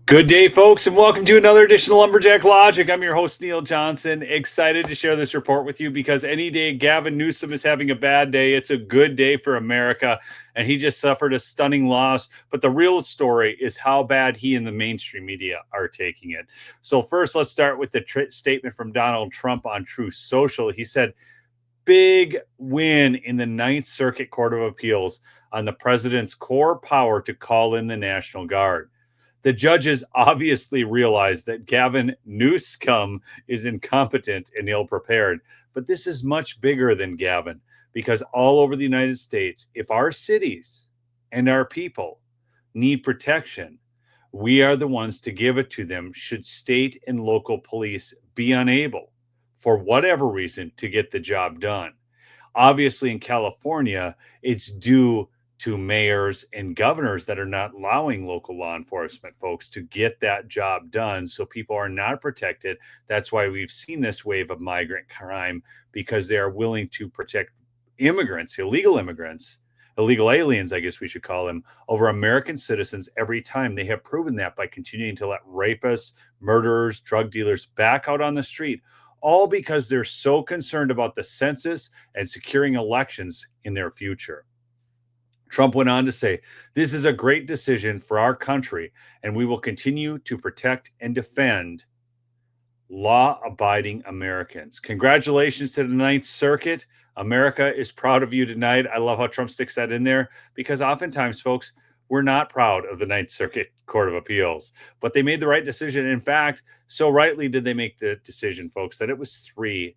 Good day, folks, and welcome to another edition of Lumberjack Logic. I'm your host, Neil Johnson. Excited to share this report with you because any day Gavin Newsome is having a bad day, it's a good day for America, and he just suffered a stunning loss. But the real story is how bad he and the mainstream media are taking it. So first, let's start with the statement from Donald Trump on Truth Social. He said, big win in the Ninth Circuit Court of Appeals on the president's core power to call in the National Guard. The judges obviously realize that Gavin Newsome is incompetent and ill-prepared, but this is much bigger than Gavin because all over the United States, if our cities and our people need protection, we are the ones to give it to them should state and local police be unable, for whatever reason, to get the job done. Obviously, in California, it's due to mayors and governors that are not allowing local law enforcement folks to get that job done. So people are not protected. That's why we've seen this wave of migrant crime, because they are willing to protect immigrants, illegal aliens, I guess we should call them, over American citizens every time. They have proven that by continuing to let rapists, murderers, drug dealers back out on the street, all because they're so concerned about the census and securing elections in their future. Trump went on to say, this is a great decision for our country, and we will continue to protect and defend law-abiding Americans. Congratulations to the Ninth Circuit. America is proud of you tonight. I love how Trump sticks that in there because oftentimes, folks, we're not proud of the Ninth Circuit Court of Appeals, but they made the right decision. In fact, so rightly did they make the decision, folks, that it was 3-0.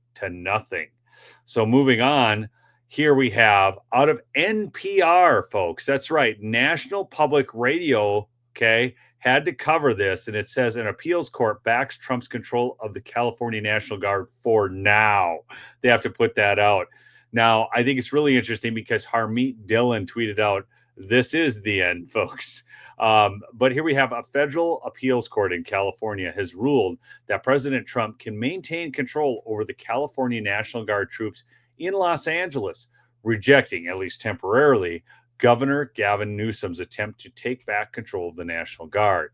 So moving on, here we have out of NPR, folks. That's right. National Public Radio, okay, had to cover this. And it says an appeals court backs Trump's control of the California National Guard for now. They have to put that out. Now, I think it's really interesting because Harmeet Dillon tweeted out, this is the end, folks. But here we have a federal appeals court in California has ruled that President Trump can maintain control over the California National Guard troops in Los Angeles, rejecting, at least temporarily, Governor Gavin Newsom's attempt to take back control of the National Guard.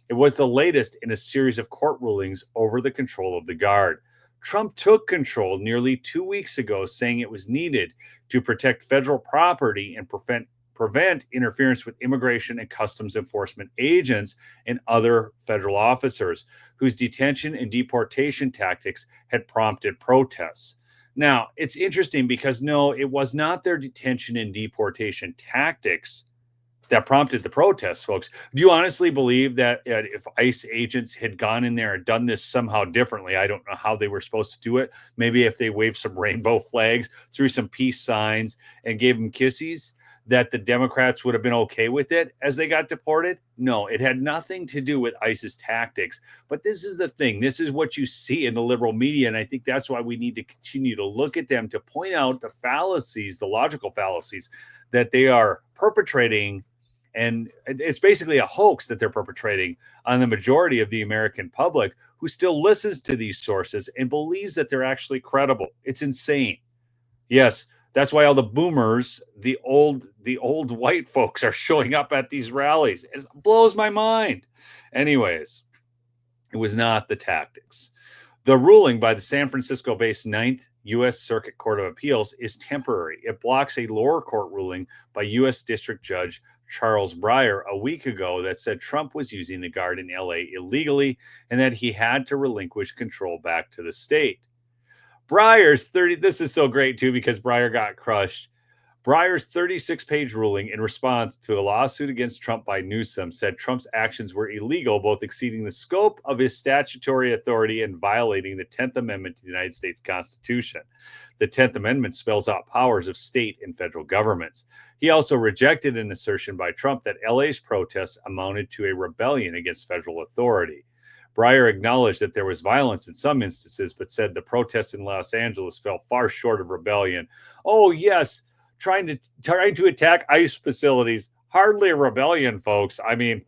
It was the latest in a series of court rulings over the control of the Guard. Trump took control nearly 2 weeks ago, saying it was needed to protect federal property and prevent interference with immigration and customs enforcement agents and other federal officers whose detention and deportation tactics had prompted protests. Now, it's interesting because no, it was not their detention and deportation tactics that prompted the protests, folks. Do you honestly believe that if ICE agents had gone in there and done this somehow differently, I don't know how they were supposed to do it. Maybe if they waved some rainbow flags, threw some peace signs, and gave them kissies, that the Democrats would have been okay with it as they got deported? No, it had nothing to do with ICE's tactics. But this is the thing. This is what you see in the liberal media. And I think that's why we need to continue to look at them to point out the fallacies, the logical fallacies that they are perpetrating. And it's basically a hoax that they're perpetrating on the majority of the American public who still listens to these sources and believes that they're actually credible. It's insane. Yes. That's why all the boomers, the old white folks are showing up at these rallies. It blows my mind. Anyways, it was not the tactics. The ruling by the San Francisco-based Ninth U.S. Circuit Court of Appeals is temporary. It blocks a lower court ruling by U.S. District Judge Charles Breyer a week ago that said Trump was using the Guard in L.A. illegally and that he had to relinquish control back to the state. Breyer's this is so great too because Breyer got crushed. Breyer's 36-page ruling in response to a lawsuit against Trump by Newsome said Trump's actions were illegal, both exceeding the scope of his statutory authority and violating the 10th Amendment to the United States Constitution. The 10th Amendment spells out powers of state and federal governments. He also rejected an assertion by Trump that LA's protests amounted to a rebellion against federal authority. Breyer acknowledged that there was violence in some instances, but said the protests in Los Angeles fell far short of rebellion. Oh, yes, trying to attack ICE facilities. Hardly a rebellion, folks. I mean,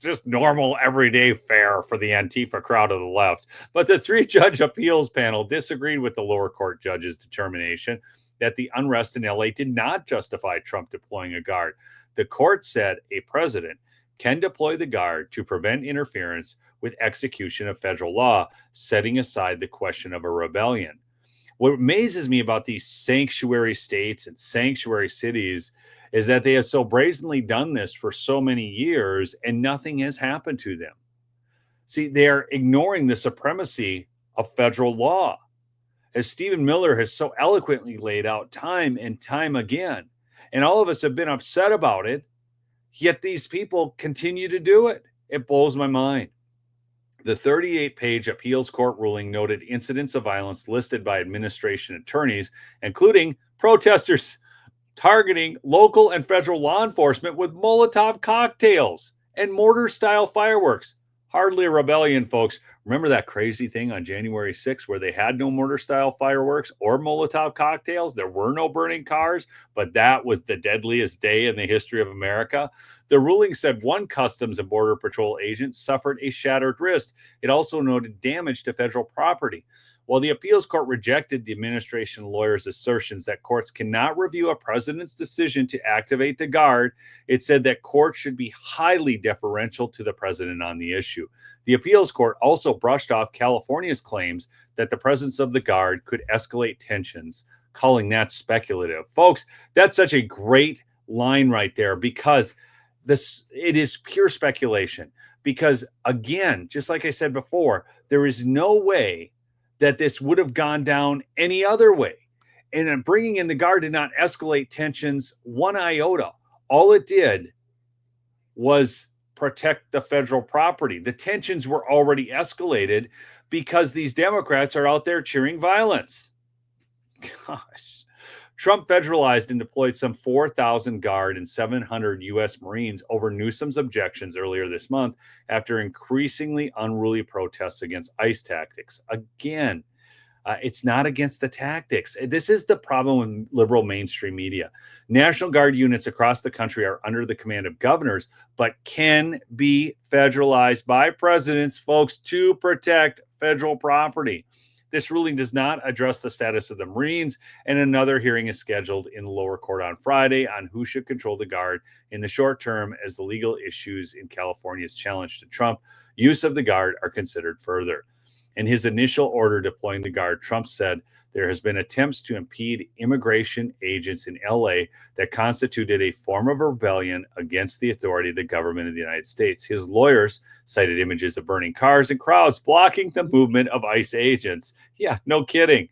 just normal, everyday fare for the Antifa crowd of the left. But the three-judge appeals panel disagreed with the lower court judge's determination that the unrest in LA did not justify Trump deploying a guard. The court said a president can deploy the Guard to prevent interference with execution of federal law, setting aside the question of a rebellion. What amazes me about these sanctuary states and sanctuary cities is that they have so brazenly done this for so many years and nothing has happened to them. See, they're ignoring the supremacy of federal law, as Stephen Miller has so eloquently laid out time and time again. And all of us have been upset about it, yet these people continue to do it. It blows my mind. The 38-page appeals court ruling noted incidents of violence listed by administration attorneys, including protesters targeting local and federal law enforcement with Molotov cocktails and mortar-style fireworks. Hardly a rebellion, folks. Remember that crazy thing on January 6th where they had no mortar-style fireworks or Molotov cocktails? There were no burning cars, but that was the deadliest day in the history of America. The ruling said one Customs and Border Patrol agent suffered a shattered wrist. It also noted damage to federal property. While the appeals court rejected the administration lawyers' assertions that courts cannot review a president's decision to activate the Guard, it said that courts should be highly deferential to the president on the issue. The appeals court also brushed off California's claims that the presence of the Guard could escalate tensions, calling that speculative. Folks, that's such a great line right there because it is pure speculation. Because again, just like I said before, there is no way that this would have gone down any other way. And bringing in the Guard did not escalate tensions one iota. All it did was protect the federal property. The tensions were already escalated because these Democrats are out there cheering violence. Gosh. Trump federalized and deployed some 4,000 Guard and 700 U.S. Marines over Newsom's objections earlier this month after increasingly unruly protests against ICE tactics. Again, it's not against the tactics. This is the problem with liberal mainstream media. National Guard units across the country are under the command of governors, but can be federalized by presidents, folks, to protect federal property. This ruling does not address the status of the Marines, and another hearing is scheduled in the lower court on Friday on who should control the Guard in the short term as the legal issues in California's challenge to Trump use of the Guard are considered further. In his initial order deploying the Guard, Trump said there has been attempts to impede immigration agents in LA that constituted a form of rebellion against the authority of the government of the United States. His lawyers cited images of burning cars and crowds blocking the movement of ICE agents. Yeah, no kidding.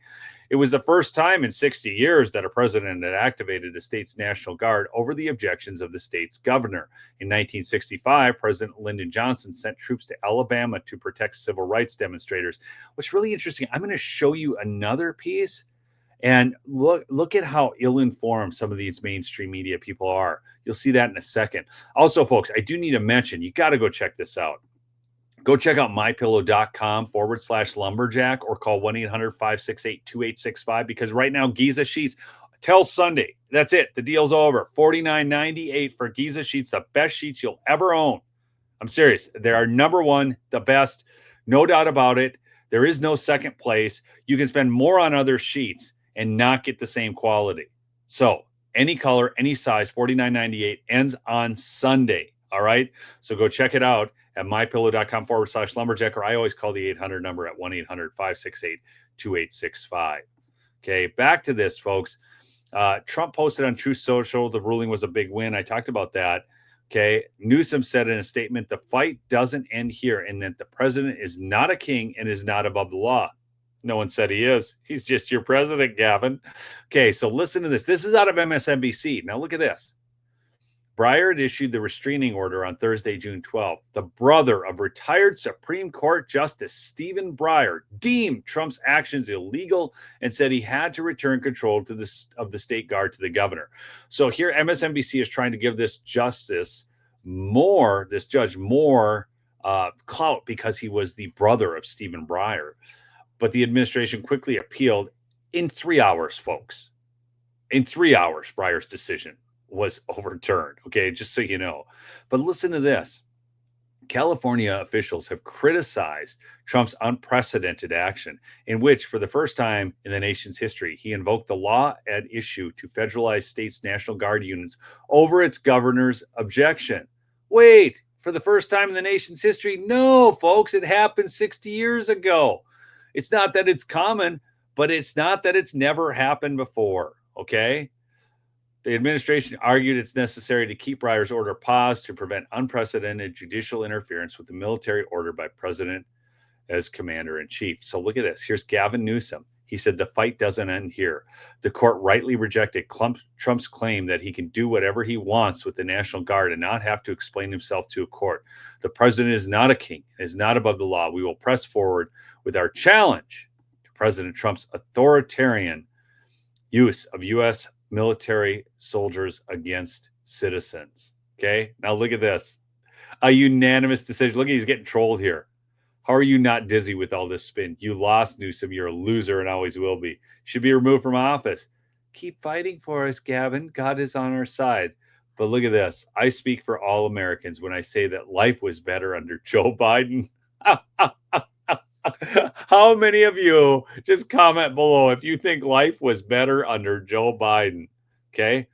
It was the first time in 60 years that a president had activated the state's National Guard over the objections of the state's governor. In 1965, President Lyndon Johnson sent troops to Alabama to protect civil rights demonstrators. What's really interesting, I'm going to show you another piece, and look at how ill-informed some of these mainstream media people are. You'll see that in a second. Also, folks, I do need to mention, you got to go check this out. Go check out mypillow.com/lumberjack or call 1-800-568-2865 because right now Giza Sheets till Sunday. That's it. The deal's over. $49.98 for Giza Sheets, the best sheets you'll ever own. I'm serious. They are number one, the best. No doubt about it. There is no second place. You can spend more on other sheets and not get the same quality. So any color, any size, $49.98 ends on Sunday. All right. So go check it out at mypillow.com/lumberjack, or I always call the 800 number at 1-800-568-2865. Okay. Back to this, folks. Trump posted on Truth Social the ruling was a big win. I talked about that. Okay. Newsome said in a statement, the fight doesn't end here and that the president is not a king and is not above the law. No one said he is. He's just your president, Gavin. Okay. So listen to this. This is out of MSNBC. Now look at this. Breyer had issued the restraining order on Thursday, June 12th. The brother of retired Supreme Court Justice Stephen Breyer deemed Trump's actions illegal and said he had to return control of the state guard to the governor. So here, MSNBC is trying to give this judge more clout because he was the brother of Stephen Breyer. But the administration quickly appealed in 3 hours, folks. In 3 hours, Breyer's decision was overturned. Okay, just so you know. But listen to this. California officials have criticized Trump's unprecedented action, in which, for the first time in the nation's history, he invoked the law at issue to federalize states' National Guard units over its governor's objection. Wait, for the first time in the nation's history? No, folks, it happened 60 years ago. It's not that it's common, but it's not that it's never happened before, okay? The administration argued it's necessary to keep Breyer's order paused to prevent unprecedented judicial interference with the military order by President as commander-in-chief. So look at this. Here's Gavin Newsom. He said the fight doesn't end here. The court rightly rejected Trump's claim that he can do whatever he wants with the National Guard and not have to explain himself to a court. The president is not a king, is not above the law. We will press forward with our challenge to President Trump's authoritarian use of U.S. military soldiers against citizens. Okay, now look at this. A unanimous decision. Look, he's getting trolled here. How are you not dizzy with all this spin? You lost, Newsom. You're a loser and always will be. Should be removed from office. Keep fighting for us, Gavin. God is on our side. But look at this. I speak for all Americans when I say that life was better under Joe Biden. How many of you just comment below if you think life was better under Joe Biden? Okay.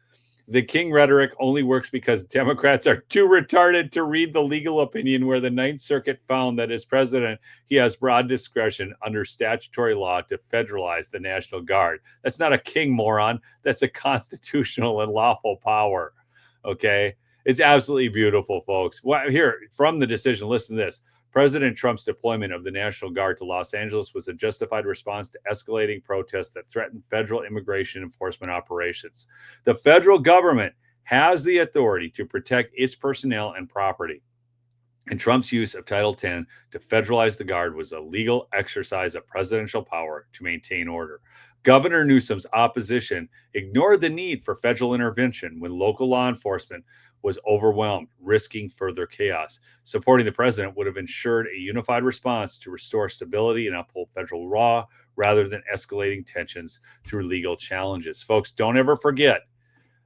The king rhetoric only works because Democrats are too retarded to read the legal opinion where the Ninth Circuit found that as president, he has broad discretion under statutory law to federalize the National Guard. That's not a king, moron. That's a constitutional and lawful power. Okay. It's absolutely beautiful, folks. Well, here from the decision, listen to this. President Trump's deployment of the National Guard to Los Angeles was a justified response to escalating protests that threatened federal immigration enforcement operations. The federal government has the authority to protect its personnel and property. And Trump's use of Title X to federalize the Guard was a legal exercise of presidential power to maintain order. Governor Newsom's opposition ignored the need for federal intervention when local law enforcement was overwhelmed, risking further chaos. Supporting the president would have ensured a unified response to restore stability and uphold federal law rather than escalating tensions through legal challenges. Folks, don't ever forget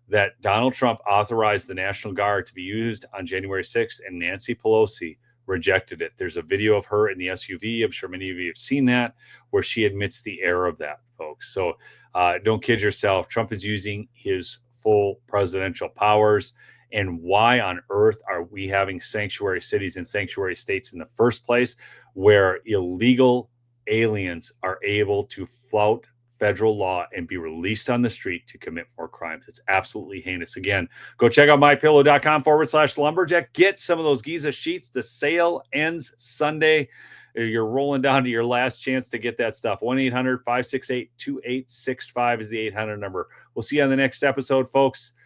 that Donald Trump authorized the National Guard to be used on January 6th, and Nancy Pelosi rejected it. There's a video of her in the SUV. I'm sure many of you have seen that, where she admits the error of that, folks. So don't kid yourself. Trump is using his full presidential powers. And why on earth are we having sanctuary cities and sanctuary states in the first place, where illegal aliens are able to flout federal law and be released on the street to commit more crimes? It's absolutely heinous. Again, go check out mypillow.com/lumberjack. Get some of those Giza sheets. The sale ends Sunday. You're rolling down to your last chance to get that stuff. 1-800-568-2865 is the 800 number. We'll see you on the next episode, folks.